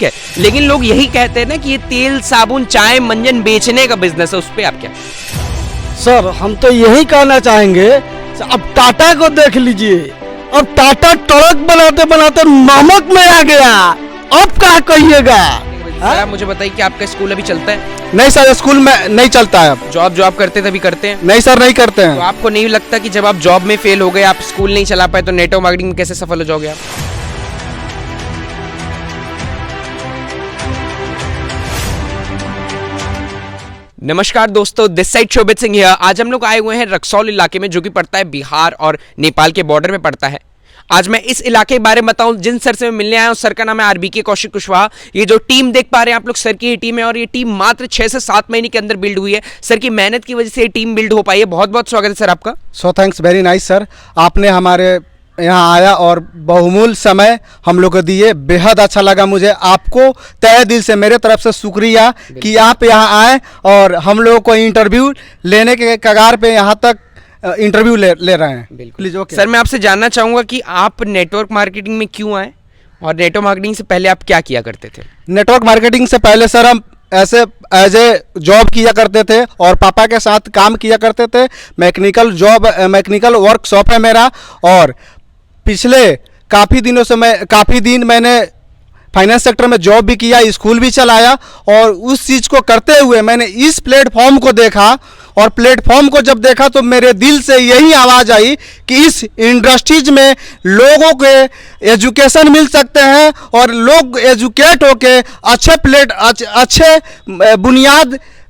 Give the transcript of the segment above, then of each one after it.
ठीक है, लेकिन लोग यही कहते हैं ना कि ये तेल साबुन चाय मंजन बेचने का बिजनेस है, उस पर आप क्या? सर हम तो यही कहना चाहेंगे, अब टाटा को देख लीजिए, अब टाटा ट्रक बनाते बनाते नमक में आ गया, अब क्या कहिएगा? सर आप मुझे बताइए कि आपका स्कूल अभी चलता है? नहीं सर, स्कूल में नहीं चलता है। अब जॉब करते तभी करते हैं? नहीं सर, नहीं करते तो हैं। आपको नहीं लगता कि जब आप जॉब में फेल हो गए, आप स्कूल नहीं चला पाए, तो नेटवर्क मार्केटिंग में कैसे सफल हो जाओगे आप? नमस्कार दोस्तों, दिस साइड शोभित सिंह है। आज हम लोग आए हुए हैं रक्सौल इलाके में, जो कि पड़ता है बिहार और नेपाल के बॉर्डर में पड़ता है। आज मैं इस इलाके के बारे में बताऊं, जिन सर से मैं मिलने आया हूं, सर का नाम है आरबीके कौशिक कुशवाहा। ये जो टीम देख पा रहे हैं आप लोग, सर की ये टीम है और ये टीम मात्र 6 से 7 महीने के अंदर बिल्ड हुई है। सर की मेहनत की वजह से ये टीम बिल्ड हो पाई है। बहुत बहुत स्वागत है सर आपका। So thanks, very nice sir, आपने हमारे यहाँ आया और बहुमूल्य समय हम लोग को दिए, बेहद अच्छा लगा मुझे। आपको तहे दिल से मेरे तरफ से शुक्रिया कि आप यहाँ आए और हम लोगों को इंटरव्यू लेने के कगार पे यहाँ तक इंटरव्यू ले रहे हैं। प्लीज ओके सर, मैं आपसे जानना चाहूँगा कि आप नेटवर्क मार्केटिंग में क्यों आए और नेटवर्क मार्केटिंग से पहले आप क्या किया करते थे? नेटवर्क मार्केटिंग से पहले सर हम ऐसे एज ए जॉब किया करते थे और पापा के साथ काम किया करते थे। मैकेनिकल वर्कशॉप है मेरा और पिछले काफ़ी दिन मैंने फाइनेंस सेक्टर में जॉब भी किया, स्कूल भी चलाया और उस चीज़ को करते हुए मैंने इस प्लेटफॉर्म को देखा और प्लेटफॉर्म को जब देखा तो मेरे दिल से यही आवाज़ आई कि इस इंडस्ट्रीज में लोगों के एजुकेशन मिल सकते हैं और लोग एजुकेट होके अच्छे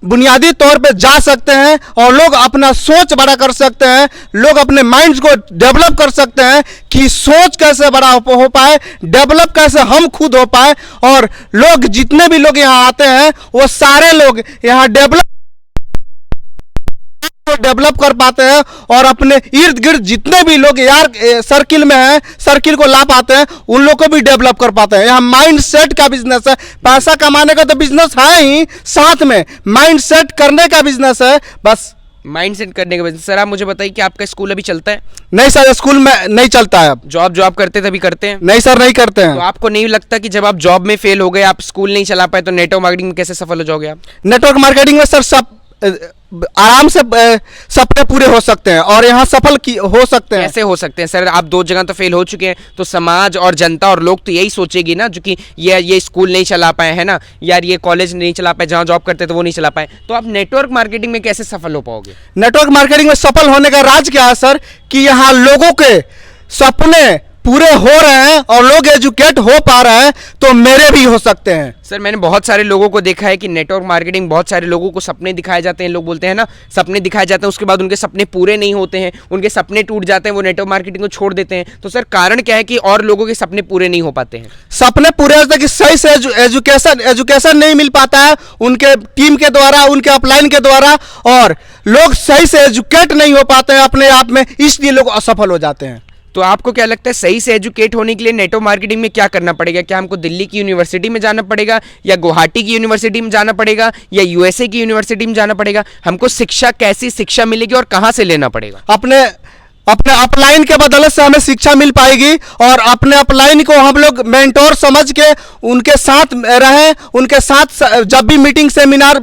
बुनियादी तौर पे जा सकते हैं और लोग अपना सोच बड़ा कर सकते हैं, लोग अपने माइंड्स को डेवलप कर सकते हैं कि सोच कैसे बड़ा हो पाए, डेवलप कैसे हम खुद हो पाए। और लोग जितने भी लोग यहाँ आते हैं वो सारे लोग यहाँ डेवलप कर पाते हैं और अपने इर्द गिर्द जितने भी लोग यार सर्किल में हैं, सर्किल को ला पाते हैं, उन लोग को भी डेवलप कर पाते हैं। यहाँ माइंड सेट का बिजनेस है, पैसा कमाने का तो बिजनेस है ही, साथ में माइंड सेट करने का बिजनेस है। बस माइंड सेट करने के बिजनेस। सर आप मुझे बताइए कि आपका स्कूल अभी चलता है? नहीं सर, स्कूल में नहीं चलता है। अब जॉब करते तभी करते हैं? नहीं सर, नहीं करते हैं। तो आपको नहीं लगता कि जब आप जॉब में फेल हो गए, आप स्कूल नहीं चला पाए, तो नेटवर्क मार्केटिंग में कैसे सफल हो जाओगे आप? नेटवर्क मार्केटिंग में सर सब आराम से सपने पूरे हो सकते हैं और यहाँ सफल हो सकते हैं। कैसे हो सकते हैं सर? आप 2 जगह तो फेल हो चुके हैं, तो समाज और जनता और लोग तो यही सोचेगी ना, जो कि ये स्कूल नहीं चला पाए, है ना यार, ये कॉलेज नहीं चला पाए, जहाँ जॉब करते थे वो नहीं चला पाए, तो आप नेटवर्क मार्केटिंग में कैसे सफल हो पाओगे? नेटवर्क मार्केटिंग में सफल होने का राज क्या है सर, कि यहाँ लोगों के सपने पूरे हो रहे हैं और लोग एजुकेट हो पा रहे हैं, तो मेरे भी हो सकते हैं। सर मैंने बहुत सारे लोगों को देखा है कि नेटवर्क मार्केटिंग, बहुत सारे लोगों को सपने दिखाए जाते हैं, लोग बोलते हैं ना सपने दिखाए जाते हैं, उसके बाद उनके सपने पूरे नहीं होते हैं, उनके सपने टूट जाते हैं, वो नेटवर्क मार्केटिंग को छोड़ देते हैं। तो सर कारण क्या है कि और लोगों के सपने पूरे नहीं हो पाते हैं? सपने पूरे होते हैं कि सही से एजुकेशन नहीं मिल पाता है उनके टीम के द्वारा, उनके अपलाइन के द्वारा, और लोग सही से एजुकेट नहीं हो पाते हैं अपने आप में, इसलिए लोग असफल हो जाते हैं। तो आपको क्या लगता है सही से एजुकेट होने के लिए नेटवर्क मार्केटिंग में क्या करना पड़ेगा? क्या हमको दिल्ली की यूनिवर्सिटी में जाना पड़ेगा, या गुवाहाटी की यूनिवर्सिटी में जाना पड़ेगा, या यूएसए की यूनिवर्सिटी में जाना पड़ेगा? हमको शिक्षा, कैसी शिक्षा मिलेगी और कहाँ से लेना पड़ेगा? अपने अपलाइन के बदले से हमें शिक्षा मिल पाएगी और अपने अपलाइन को हम लोग मेंटोर समझ के उनके साथ रहें, उनके साथ जब भी मीटिंग सेमिनार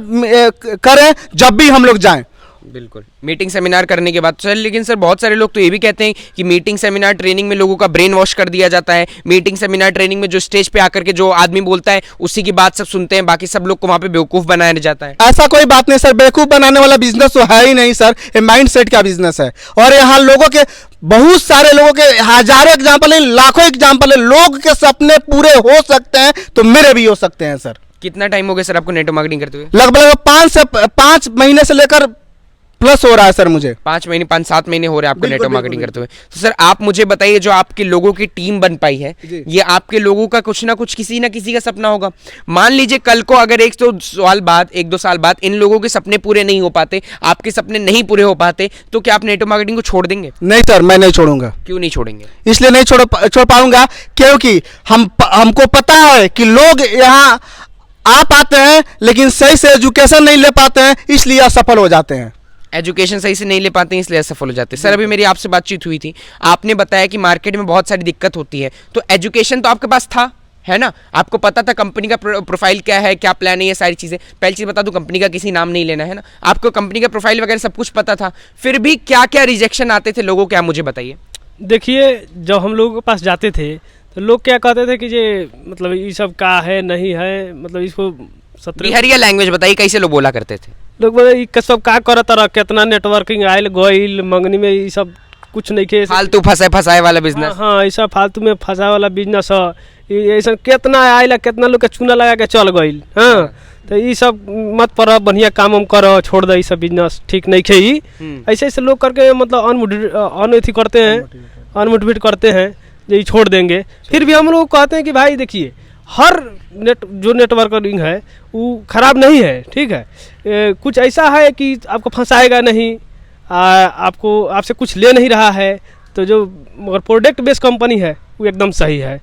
करें, जब भी हम लोग जाएं। बिल्कुल, मीटिंग सेमिनार करने के बाद सर, लेकिन सर बहुत सारे लोग तो ये भी कहते हैं कि मीटिंग सेमिनार ट्रेनिंग में लोगों का ब्रेन वॉश कर दिया जाता है। मीटिंग सेमिनार ट्रेनिंग में जो स्टेज पे आकर के जो आदमी बोलता है उसी की बात सब सुनते हैं, बाकी सब लोग को वहाँ पे बेवकूफ़ बनाया जाता है। ऐसा कोई बात नहीं सर, बेवकूफ़ बनाने वाला बिजनेस तो है ही नहीं सर, ये माइंड सेट का बिजनेस है। और यहाँ लोगों के, बहुत सारे लोगों के हजारों एग्जाम्पल है, लाखों एग्जाम्पल है, लोग के सपने पूरे हो सकते हैं, तो मेरे भी हो सकते हैं सर। कितना टाइम हो गया सर आपको नेटवर्क मार्केटिंग करते हुए? लगभग 5 महीने से लेकर प्लस हो रहा है सर मुझे। 5-7 महीने हो रहे हैं आपको नेटवर्क मार्केटिंग करते हुए। तो सर आप मुझे बताइए, जो आपके लोगों की टीम बन पाई है, ये आपके लोगों का कुछ ना कुछ, किसी ना किसी का सपना होगा। मान लीजिए कल को अगर 1-2 साल बाद इन लोगों के सपने पूरे नहीं हो पाते, आपके सपने नहीं पूरे हो पाते, तो क्या आप नेटवर्क मार्केटिंग को छोड़ देंगे? नहीं सर, मैं नहीं छोड़ूंगा। क्यों नहीं छोड़ेंगे? इसलिए नहीं छोड़ पाऊंगा क्योंकि हमको पता है कि लोग यहाँ आ पाते हैं लेकिन सही से एजुकेशन नहीं ले पाते हैं, इसलिए असफल हो जाते हैं। एजुकेशन सही से नहीं ले पाते हैं इसलिए असफल हो जाते हैं। सर अभी मेरी आपसे बातचीत हुई थी, आपने बताया कि मार्केट में बहुत सारी दिक्कत होती है, तो एजुकेशन तो आपके पास था, है ना, आपको पता था कंपनी का प्रोफाइल क्या है, क्या प्लान है, ये सारी चीज़ें। पहली चीज़ बता दूं, कंपनी का किसी नाम नहीं लेना है ना, आपको कंपनी का प्रोफाइल वगैरह सब कुछ पता था, फिर भी क्या क्या रिजेक्शन आते थे लोगों के, आप मुझे बताइए। देखिए, जब हम लोगों के पास जाते थे तो लोग क्या कहते थे कि ये मतलब ये सब का है नहीं है, मतलब इसको बिहारिया लैंग्वेज बताइए, कैसे लोग बोला करते थे। लोग बोले ई सब का करत रह, कितना नेटवर्किंग आयल गइल मंगनी में, ये सब कुछ नहीं के फालतू फंसाए वाला बिजनेस। हाँ, ऐसा फालतू में फंसा वाला बिजनेस है, ऐसा कितना आयल, कितना लोग के चूना लगा के चल गइल। हाँ, तो ये सब मत पर, बढ़िया काम हम करो, छोड़ दे, ये सब बिजनेस ठीक नहीं खे। ऐसे ऐसे लोग करके मतलब अनएथी करते हैं, अनमोटिवेट करते हैं, ये छोड़ देंगे। फिर भी हम लोग कहते हैं कि भाई देखिए, हर जो नेटवर्किंग है वो ख़राब नहीं है, ठीक है। कुछ ऐसा है कि आपको फंसाएगा नहीं, आपको आपसे कुछ ले नहीं रहा है, तो जो मगर प्रोडक्ट बेस्ड कंपनी है वो एकदम सही है।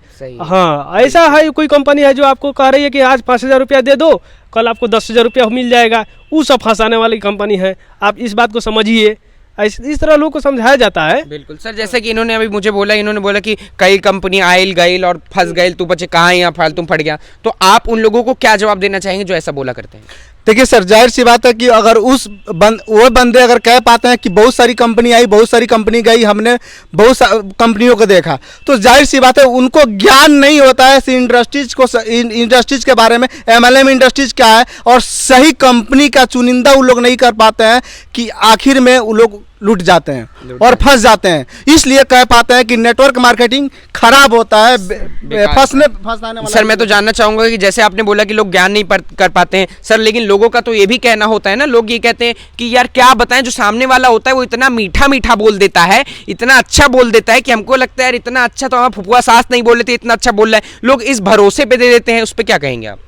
हाँ, ऐसा है कोई कंपनी है जो आपको कह रही है कि आज 5,000 रुपया दे दो, कल आपको 10,000 रुपया मिल जाएगा, वो सब फंसाने वाली कंपनी है। आप इस बात को समझिए, इस तरह लोगों को समझाया जाता है। बिल्कुल सर, जैसे कि इन्होंने अभी मुझे बोला, इन्होंने बोला कि कई कंपनी आयल गई और फंस गई, तू बच्चे कहाँ यहाँ फालतू फट गया, तो आप उन लोगों को क्या जवाब देना चाहेंगे जो ऐसा बोला करते हैं। देखिए सर, जाहिर सी बात है कि अगर वो बंदे अगर कह पाते हैं कि बहुत सारी कंपनी आई, बहुत सारी कंपनी गई, हमने बहुत कंपनियों को देखा, तो जाहिर सी बात है उनको ज्ञान नहीं होता है इंडस्ट्रीज के बारे में, MLM इंडस्ट्रीज क्या है, और सही कंपनी का चुनिंदा वो लोग नहीं कर पाते हैं कि आखिर में वो लोग लूट जाते हैं और फंस जाते हैं। इसलिए कह पाते हैं कि नेटवर्क मार्केटिंग खराब होता है, फंसाने वाला। सर मैं तो जानना चाहूंगा कि जैसे आपने बोला कि लोग ज्ञान नहीं कर पाते हैं सर, लेकिन लोगों का तो ये भी कहना होता है ना, लोग ये कहते हैं कि यार क्या बताएं, जो सामने वाला होता है वो इतना मीठा मीठा बोल देता है, इतना अच्छा बोल देता है कि हमको लगता है यार इतना अच्छा तो हमारा फुफुआ सास नहीं बोल लेते, इतना अच्छा बोल रहा है, लोग इस भरोसे पे दे देते हैं। उस पर क्या कहेंगे आप।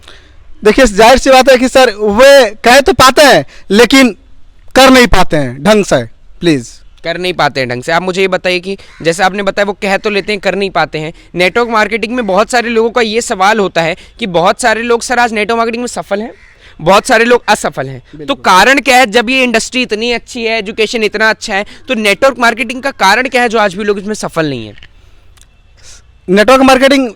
देखिए जाहिर सी बात है कि सर वे कह तो पाते हैं लेकिन कर नहीं पाते हैं ढंग से, प्लीज़ कर नहीं पाते हैं ढंग से। आप मुझे ये बताइए कि जैसे आपने बताया वो कह तो लेते हैं, कर नहीं पाते हैं। नेटवर्क मार्केटिंग में बहुत सारे लोगों का ये सवाल होता है कि बहुत सारे लोग सर आज नेटवर्क मार्केटिंग में सफल हैं, बहुत सारे लोग असफल हैं, तो कारण क्या है। जब ये इंडस्ट्री इतनी अच्छी है, एजुकेशन इतना अच्छा है, तो नेटवर्क मार्केटिंग का कारण क्या है जो आज भी लोग इसमें सफल नहीं है। नेटवर्क मार्केटिंग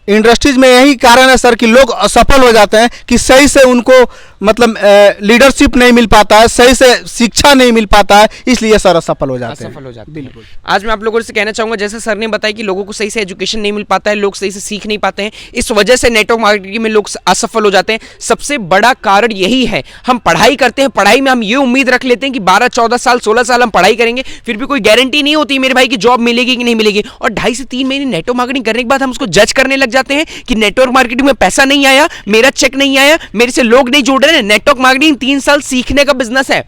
इंडस्ट्रीज में यही कारण है सर कि लोग असफल हो जाते हैं कि सही से उनको मतलब लीडरशिप नहीं मिल पाता है, सही से शिक्षा नहीं मिल पाता है, इसलिए सर असफल हो जाते हैं। बिल्कुल। आज मैं आप लोगों से कहना चाहूँगा, जैसे सर ने बताया कि लोगों को सही से एजुकेशन नहीं मिल पाता है, लोग सही से सीख नहीं पाते हैं, इस वजह से नेटवर्क मार्केटिंग में लोग असफल हो जाते हैं। सबसे बड़ा कारण यही है, हम पढ़ाई करते हैं, पढ़ाई में हम ये उम्मीद रख लेते हैं कि 12, 14 साल, 16 साल हम पढ़ाई करेंगे, फिर भी कोई गारंटी नहीं होती मेरे भाई की जॉब मिलेगी कि नहीं मिलेगी, और 2.5 से 3 महीने नेटवर्क मार्केटिंग करने के बाद हम उसको जज करने लग जाते हैं कि नेटवर्क मार्केटिंग में पैसा नहीं आया, मेरा चेक नहीं आया, मेरे से लोग नहीं जुड़ रहे हैं। नेटवर्क मार्केटिंग 3 साल सीखने का बिजनेस है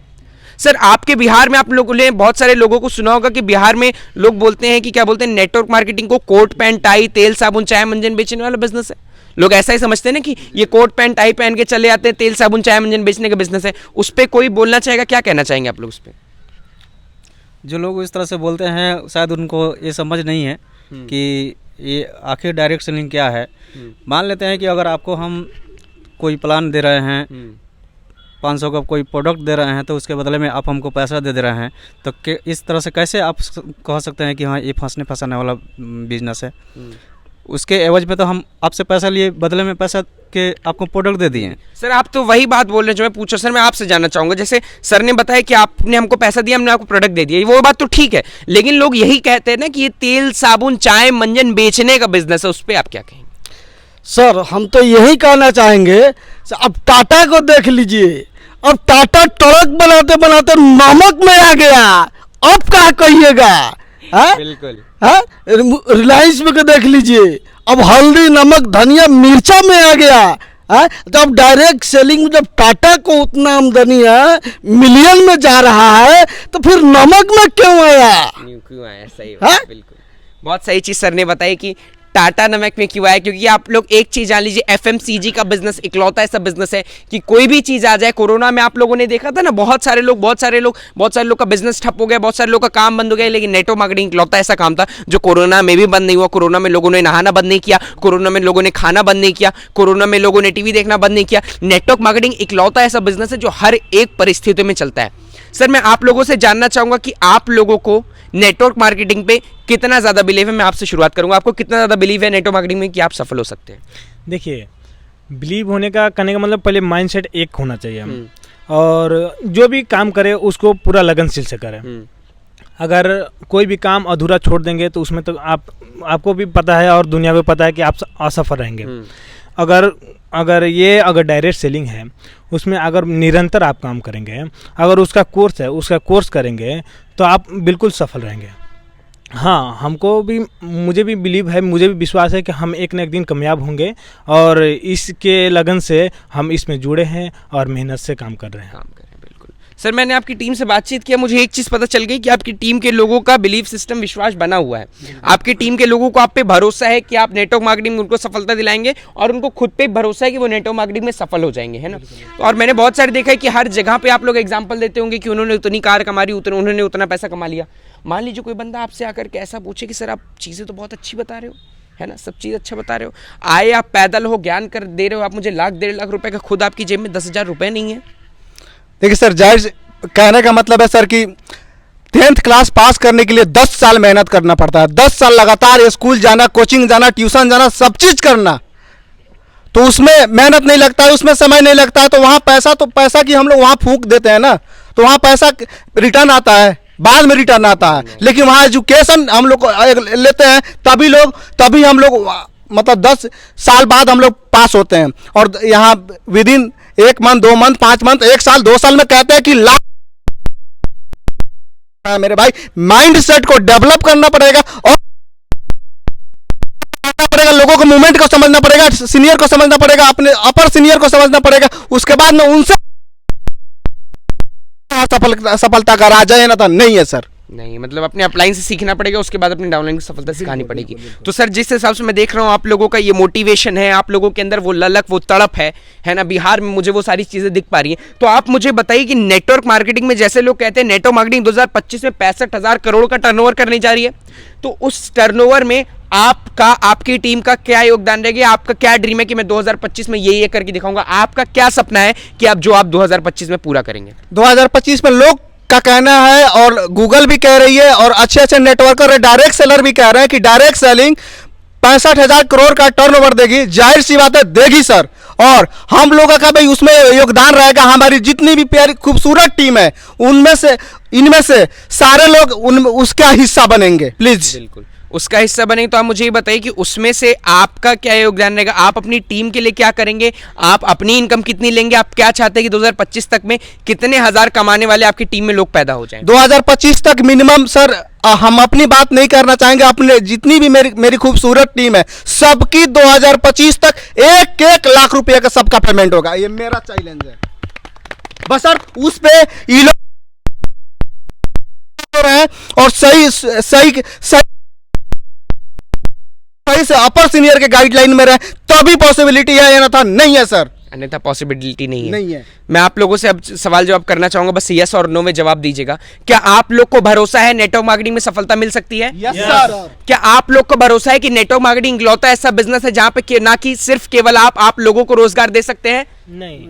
सर। आपके बिहार में आप लोगों ने बहुत सारे लोगों को सुना होगा कि बिहार में लोग बोलते हैं कि क्या बोलते हैं, नेटवर्क मार्केटिंग को कोट पैंट टाई तेल साबुन चाय मंजन बेचने वाला बिजनेस है। लोग ऐसा ही समझते हैं ना कि ये कोट पैंट टाई पहन के चले आते हैं, तेल साबुन चाय मंजन बेचने का बिजनेस है। उस पर कोई बोलना चाहेगा, क्या कहना चाहेंगे आप लोग उस पर। जो लोग इस तरह से बोलते हैं शायद उनको ये समझ नहीं है कि ये आखिर डायरेक्ट सेलिंग क्या है। मान लेते हैं कि अगर आपको हम कोई प्लान दे रहे हैं, 500 का कोई प्रोडक्ट दे रहे हैं, तो उसके बदले में आप हमको पैसा दे रहे हैं, तो इस तरह से कैसे आप कह सकते हैं कि हाँ ये फंसाने वाला बिजनेस है। उसके एवज में तो हम आपसे पैसा लिए, बदले में पैसा के आपको प्रोडक्ट दे दिए। सर आप तो वही बात बोल रहे हैं जो मैं पूछा। सर मैं आपसे जानना चाहूंगा, जैसे सर ने बताया कि आपने हमको पैसा दिया, हमने आपको प्रोडक्ट दे दिया, वो बात तो ठीक है, लेकिन लोग यही कहते हैं ना कि ये तेल साबुन चाय मंजन बेचने का बिजनेस है, उस पर आप क्या कहेंगे। सर हम तो यही कहना चाहेंगे, अब टाटा को देख लीजिए, अब टाटा ट्रक बनाते बनाते नमक में आ गया, अब क्या कहिएगा। बिल्कुल। रिलायंस में देख लीजिए, अब हल्दी नमक धनिया मिर्चा में आ गया। जब डायरेक्ट सेलिंग में जब टाटा को उतना आमदनी है, मिलियन में जा रहा है, तो फिर नमक में क्यों आया। सही बात, बिल्कुल बहुत सही चीज सर ने बताई कि टाटा नमक में क्यों आया, क्योंकि आप लोग एक चीज जान लीजिए, FMCG का बिजनेस इकलौता ऐसा बिजनेस है कि कोई भी चीज आ जाए। कोरोना में आप लोगों ने देखा था ना, बहुत सारे लोग का बिजनेस ठप हो गया, बहुत सारे लोग का काम बंद हो गया, लेकिन नेटवर्क मार्केटिंग इकलौता ऐसा काम था जो कोरोना में भी बंद नहीं हुआ। कोरोना में लोगों ने नहाना बंद नहीं किया, कोरोना में लोगों ने खाना बंद नहीं किया, कोरोना में लोगों ने TV देखना बंद नहीं किया। नेटवर्क मार्केटिंग इकलौता ऐसा बिजनेस है जो हर एक परिस्थिति में चलता है। सर मैं आप लोगों से जानना चाहूंगा कि आप लोगों को नेटवर्क मार्केटिंग पे कितना ज़्यादा बिलीव है। मैं आपसे शुरुआत करूंगा, आपको कितना ज़्यादा बिलीव है नेटवर्क मार्केटिंग में कि आप सफल हो सकते हैं? देखिए, बिलीव होने का करने का मतलब पहले माइंडसेट एक होना चाहिए हम, और जो भी काम करे उसको पूरा लगनशील से करें। अगर कोई भी काम अधूरा छोड़ देंगे तो उसमें तो आपको भी पता है और दुनिया को पता है कि आप असफल रहेंगे। अगर डायरेक्ट सेलिंग है, उसमें अगर निरंतर आप काम करेंगे, अगर उसका कोर्स है उसका कोर्स करेंगे तो आप बिल्कुल सफल रहेंगे। हाँ, मुझे भी बिलीव है, मुझे भी विश्वास है कि हम एक न एक दिन कामयाब होंगे, और इसके लगन से हम इसमें जुड़े हैं और मेहनत से काम कर रहे हैं। बिल्कुल सर, मैंने आपकी टीम से बातचीत किया, मुझे एक चीज़ पता चल गई कि आपकी टीम के लोगों का बिलीव सिस्टम, विश्वास बना हुआ है। आपकी टीम के लोगों को आप पे भरोसा है कि आप नेटवर्क मार्केटिंग में उनको सफलता दिलाएंगे, और उनको खुद पे भरोसा है कि वो नेटवर्क मार्केटिंग में सफल हो जाएंगे, है ना। तो और मैंने बहुत सारे देखा है कि हर जगह पे आप लोग एग्जाम्पल देते होंगे कि उन्होंने उतनी कार कमा ली, उन्होंने उतना पैसा कमा लिया। मान लीजिए कोई बंदा आपसे आकर के ऐसा पूछे कि सर आप चीज़ें तो बहुत अच्छी बता रहे हो, है ना, सब चीज़ अच्छा बता रहे हो, आए आप पैदल हो, ज्ञान कर दे रहे हो, आप मुझे लाख 1.5 लाख रुपए का, खुद आपकी जेब में 10,000 रुपए नहीं है। देखिए सर, जाहिर कहने का मतलब है सर कि 10th क्लास पास करने के लिए 10 साल मेहनत करना पड़ता है। 10 साल लगातार स्कूल जाना, कोचिंग जाना, ट्यूशन जाना, सब चीज़ करना, तो उसमें मेहनत नहीं लगता है, उसमें समय नहीं लगता है, तो वहाँ पैसा की हम लोग वहाँ फूंक देते हैं ना, तो वहाँ पैसा रिटर्न आता है, बाद में रिटर्न आता है। लेकिन वहाँ एजुकेशन हम लोग लेते हैं, तभी हम लोग मतलब 10 साल बाद हम लोग पास होते हैं, और यहाँ with in 1 month, 2 month, 5 month, 1 साल, 2 साल में कहते हैं कि लाख। मेरे भाई, माइंड सेट को डेवलप करना पड़ेगा, और लोगों को मूवमेंट को समझना पड़ेगा, सीनियर को समझना पड़ेगा, अपने अपर सीनियर को समझना पड़ेगा, उसके बाद में उनसे सफलता का राजा है ना, तो नहीं है सर। नहीं, मतलब अपने अपलाइन से सीखना पड़ेगा, उसके बाद अपने डाउनलाइन की सफलता सिखानी पड़ेगी। तो सर जिस हिसाब से मैं देख रहा हूँ आप लोगों का ये मोटिवेशन है, आप लोगों के अंदर वो ललक, वो तड़प है ना, बिहार में मुझे वो सारी चीज़ें दिख पा रही हैं। तो आप मुझे बताइए कि नेटवर्क मार्केटिंग में, जैसे लोग कहते हैं नेटवर्क मार्केटिंग 2025 में 65,000 करोड़ का टर्नओवर करने जा रही है, तो उस टर्नओवर में आपका, आपकी टीम का क्या योगदान रहेगा? आपका क्या ड्रीम है कि मैं 2025 में ये करके दिखाऊंगा? आपका क्या सपना है कि आप 2025 में पूरा करेंगे? 2025 में लोग का कहना है, और गूगल भी कह रही है, और अच्छे नेटवर्कर, डायरेक्ट सेलर भी कह रहे हैं कि डायरेक्ट सेलिंग 65,000 करोड़ का टर्नओवर देगी। जाहिर सी बात है, देगी सर, और हम लोगों का भी उसमें योगदान रहेगा। हमारी जितनी भी प्यारी खूबसूरत टीम है, इनमें से सारे लोग उसका हिस्सा बनेंगे। प्लीज बिल्कुल उसका हिस्सा बनेंगे। तो आप मुझे ये बताइए कि उसमें से आपका क्या योगदान रहेगा? आप अपनी टीम के लिए क्या करेंगे? आप अपनी इनकम कितनी लेंगे? आप क्या चाहते हैं कि 2025 तक में कितने हजार कमाने वाले आपकी टीम में लोग पैदा हो जाएं? 2025 तक मिनिमम सर, हम अपनी बात नहीं करना चाहेंगे, अपने जितनी भी मेरी खूबसूरत टीम है, सबकी 2025 तक 1 लाख रुपए का सबका पेमेंट होगा। ये मेरा चैलेंज है बस सर। उस पे ये लोग और सही से अपर सीनियर के गाइडलाइन में रहे, तभी पॉसिबिलिटी है, या ना था नहीं है सर, अन्यथा पॉसिबिलिटी नहीं है। नहीं है। मैं आप लोगों से अब सवाल जवाब करना चाहूंगा, बस यस और नो में जवाब दीजिएगा। क्या आप लोग को भरोसा है नेटवर्क मार्केटिंग में सफलता मिल सकती है? Yes sir. क्या आप लोग को भरोसा है कि नेटवर्क मार्केटिंग इकलौता ऐसा बिजनेस है जहां पे ना कि सिर्फ केवल आप लोगों को रोजगार दे सकते हैं? नहीं,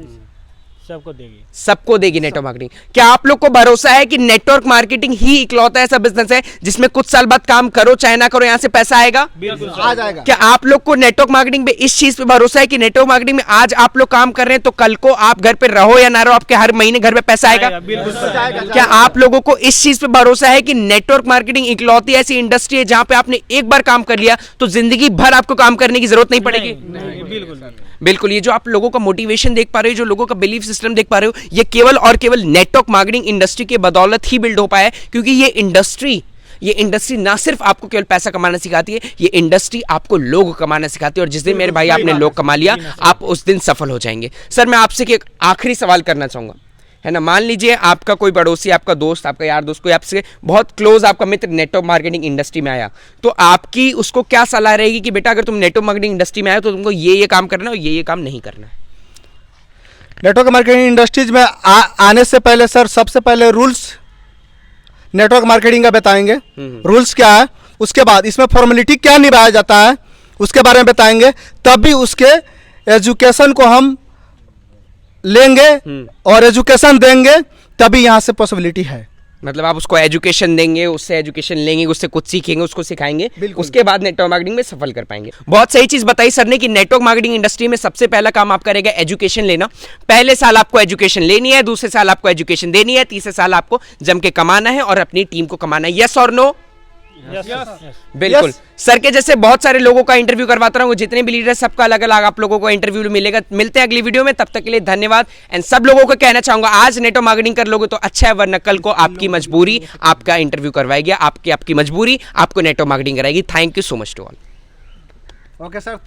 सबको देगी, सबको देगी नेटवर्क मार्केटिंग। क्या आप लोग को भरोसा है कि नेटवर्क मार्केटिंग ही इकलौता ऐसा बिजनेस है जिसमें कुछ साल बाद काम करो चाहे ना करो, यहां से पैसा आएगा? आ जाएगा। क्या आप लोग को नेटवर्क मार्केटिंग में इस चीज पे भरोसा है कि नेटवर्क मार्केटिंग में आज आप लोग काम कर रहे हैं तो कल को आप घर पे रहो या ना रहो, आपके हर महीने घर पे पैसा आएगा? क्या आप लोगों को इस चीज पे भरोसा है कि नेटवर्क मार्केटिंग इकलौती ऐसी इंडस्ट्री है जहां पे आपने एक बार काम कर लिया तो जिंदगी भर आपको काम करने की जरूरत नहीं पड़ेगी? बिल्कुल। ये जो आप लोगों का मोटिवेशन देख पा रहे हो, जो लोगों का बिलीफ सिस्टम देख पा रहे हो, ये केवल और केवल नेटवर्क मार्केटिंग इंडस्ट्री के बदौलत ही बिल्ड हो पाया है। क्योंकि ये इंडस्ट्री ना सिर्फ आपको केवल पैसा कमाना सिखाती है, ये इंडस्ट्री आपको लोग कमाना सिखाती है। और जिस दिन मेरे भाई आपने लोग कमा लिया, आप उस दिन सफल हो जाएंगे। सर मैं आपसे एक आखिरी सवाल करना चाहूंगा, है ना। मान लीजिए आपका कोई पड़ोसी, आपका दोस्त, आपका यार दोस्त, कोई आपसे बहुत क्लोज आपका मित्र नेटवर्क मार्केटिंग इंडस्ट्री में आया, तो आपकी उसको क्या सलाह रहेगी कि बेटा अगर तुम नेटवर्क मार्केटिंग इंडस्ट्री में आए तो तुमको ये काम करना है और ये काम नहीं करना है? नेटवर्क मार्केटिंग इंडस्ट्रीज में आने से पहले सर, सबसे पहले रूल्स नेटवर्क मार्केटिंग का बताएंगे, रूल्स क्या है, उसके बाद इसमें फॉर्मेलिटी क्या निभाया जाता है उसके बारे में बताएंगे, तब भी उसके एजुकेशन को हम लेंगे और एजुकेशन देंगे, तभी यहाँ से पॉसिबिलिटी है। मतलब आप उसको एजुकेशन देंगे, उससे एजुकेशन लेंगे, उससे कुछ सीखेंगे, उसको सिखाएंगे, उसके बाद नेटवर्क मार्केटिंग में सफल कर पाएंगे। बहुत सही चीज बताई सर ने कि नेटवर्क मार्केटिंग इंडस्ट्री में सबसे पहला काम आपका रहेगा एजुकेशन लेना। पहले साल आपको एजुकेशन लेनी है, दूसरे साल आपको एजुकेशन देनी है, तीसरे साल आपको जम के कमाना है और अपनी टीम को कमाना है। यस और नो? बिल्कुल। सर के जैसे बहुत सारे लोगों का इंटरव्यू करवाता रहूंगा, जितने भी लीडर सबका अलग अलग आप लोगों को इंटरव्यू मिलेगा। मिलते हैं अगली वीडियो में, तब तक के लिए धन्यवाद। एंड सब लोगों को कहना चाहूंगा, आज नेटवर्क मार्केटिंग कर लोगे तो अच्छा है, वरना कल को आपकी मजबूरी आपका इंटरव्यू करवाएगी, आपकी मजबूरी आपको नेटवर्क मार्केटिंग कराएगी। Thank you so much to all. Okay sir.